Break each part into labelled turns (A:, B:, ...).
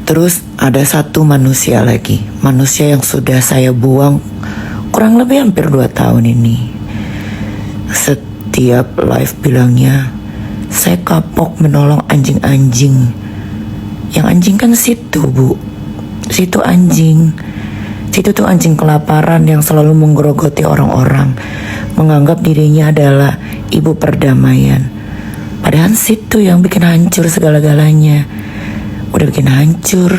A: Terus ada satu manusia lagi, manusia yang sudah saya buang kurang lebih hampir 2 tahun ini. Setiap live bilangnya, saya kapok menolong anjing-anjing. Yang anjing kan situ, Bu. Situ anjing. Situ tuh anjing kelaparan yang selalu menggerogoti orang-orang, menganggap dirinya adalah ibu perdamaian. Padahal situ yang bikin hancur segala-galanya. Udah bikin hancur,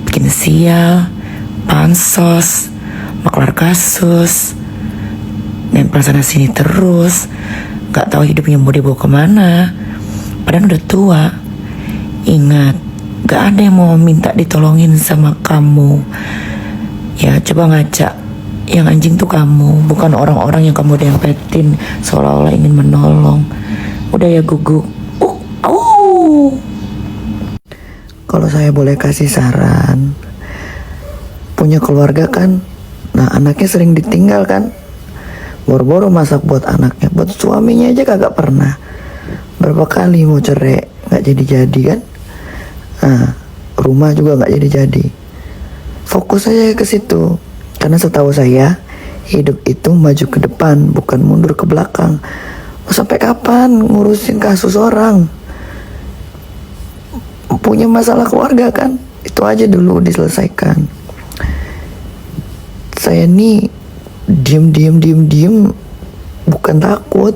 A: bikin sial, pansos, maklar kasus, nempel sana sini terus, gak tahu hidupnya mau dibawa kemana. Padahal udah tua. Ingat, gak ada yang mau minta ditolongin sama kamu. Ya coba ngaca, yang anjing tuh kamu, bukan orang-orang yang kamu dempetin seolah-olah ingin menolong. Udah ya Gugu. Kalau saya boleh kasih saran, punya keluarga kan, nah anaknya sering ditinggal kan, boro-boro masak buat anaknya, buat suaminya aja kagak pernah. Berapa kali mau cerai nggak jadi-jadi kan, nah rumah juga nggak jadi-jadi. Fokus aja ke situ, karena setahu saya hidup itu maju ke depan, bukan mundur ke belakang. Mau sampai kapan ngurusin kasus orang? Punya masalah keluarga kan, itu aja dulu diselesaikan. Saya nih diem bukan takut,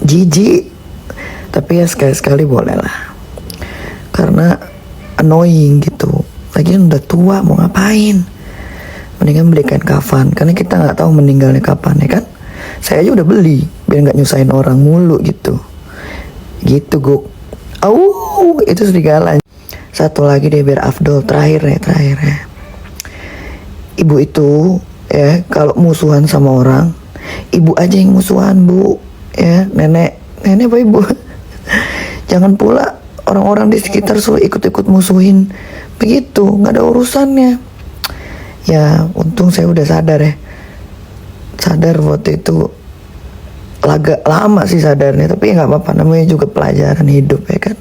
A: jijik, tapi ya sekali-sekali boleh lah, karena annoying gitu. Lagian udah tua, mau ngapain? Mendingan belikan kafan, karena kita nggak tahu meninggalnya kapan ya kan. Saya aja udah beli biar nggak nyusahin orang mulu gitu Guk. Itu serigala. Satu lagi deh biar afdol, terakhir ya. Ibu itu ya kalau musuhan sama orang, ibu aja yang musuhan, Bu. Ya, nenek apa ibu? Jangan pula orang-orang di sekitar suruh ikut-ikut musuhin. Begitu, nggak ada urusannya. Ya, untung saya udah sadar ya. Sadar waktu itu, agak lama sih sadarnya, tapi ya nggak apa-apa, namanya juga pelajaran hidup ya kan.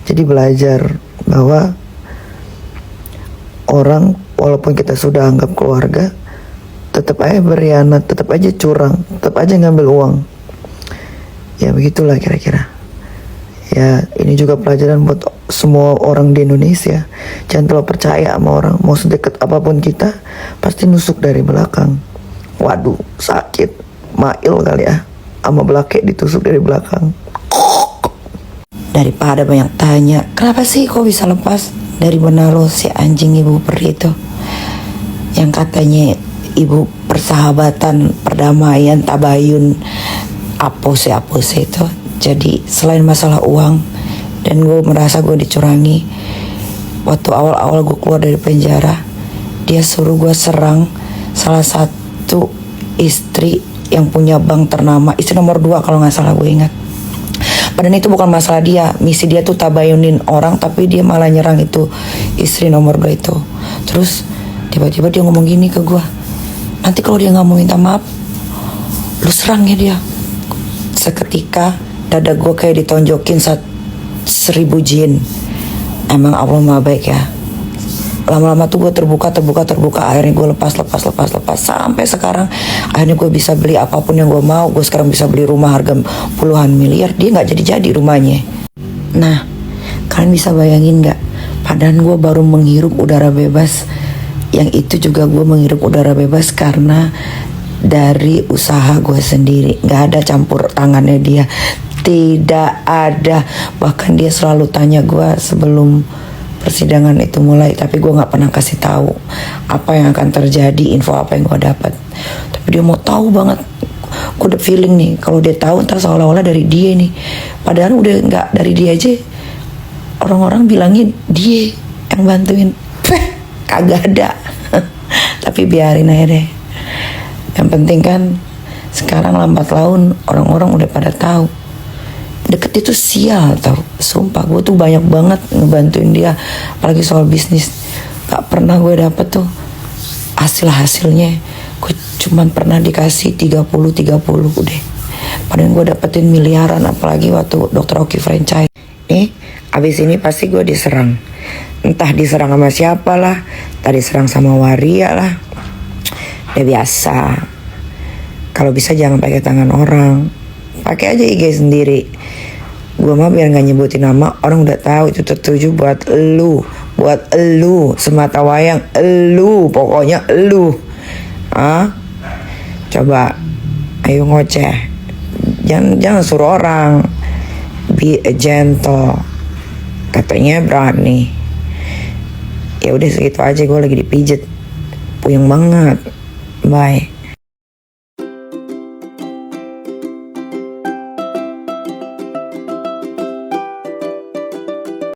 A: Jadi belajar bahwa orang walaupun kita sudah anggap keluarga, tetap aja berkhianat, tetap aja curang, tetap aja ngambil uang. Ya begitulah kira-kira. Ya ini juga pelajaran buat semua orang di Indonesia. Jangan terlalu percaya sama orang. Mau sedekat apapun kita, pasti nusuk dari belakang. Waduh, sakit. Mail kali ya, sama belakang ditusuk dari belakang. Daripada banyak tanya, kenapa sih kok bisa lepas dari benak lo si anjing ibu peri itu, yang katanya ibu persahabatan, perdamaian, tabayun, apose itu. Jadi selain masalah uang, dan gue merasa gue dicurangi. Waktu awal-awal gue keluar dari penjara, dia suruh gue serang salah satu istri yang punya bank ternama, istri nomor 2 kalau nggak salah, gue ingat. Padahal itu bukan masalah dia, misi dia tuh tabayunin orang, tapi dia malah nyerang itu istri nomor 2 itu. Terus tiba-tiba dia ngomong gini ke gue, nanti kalau dia nggak mau minta maaf, lu serang ya dia. Seketika dada gue kayak ditonjokin 1000 jin. Emang Allah maha baik ya. Lama-lama tuh gue terbuka, akhirnya gue lepas sampai sekarang akhirnya gue bisa beli apapun yang gue mau. Gue sekarang bisa beli rumah harga puluhan miliar, dia nggak jadi rumahnya. Nah, kalian bisa bayangin nggak, padahal gue baru menghirup udara bebas, yang itu juga gue menghirup udara bebas karena dari usaha gue sendiri, nggak ada campur tangannya dia, tidak ada. Bahkan dia selalu tanya gue sebelum persidangan itu mulai, tapi gue nggak pernah kasih tahu apa yang akan terjadi, info apa yang gue dapat. Tapi dia mau tahu banget. Gue udah feeling nih, kalau dia tahu ntar seolah-olah dari dia nih. Padahal udah nggak dari dia aja. Orang-orang bilangin dia yang bantuin. Kagak ada. Tapi biarin aja deh. Yang penting kan sekarang lambat laun orang-orang udah pada tahu. Deket itu sial tau, sumpah. Gue tuh banyak banget ngebantuin dia, apalagi soal bisnis. Gak pernah gue dapet tuh hasilnya. Gue cuman pernah dikasih 30 deh. Padahal gue dapetin miliaran, apalagi waktu Dr. Oki franchise. Nih, abis ini pasti gue diserang. entah diserang sama siapa lah, entah diserang sama waria lah. Udah biasa. Kalau bisa jangan pakai tangan orang, pakai aja IG sendiri. Gue mah biar nggak nyebutin nama, orang udah tahu itu tertuju buat elu, semata wayang elu, pokoknya elu. Coba, ayo ngoceh, jangan suruh orang. Be a gentle, katanya berani. Ya udah segitu aja, gue lagi dipijet, puyeng banget. Bye.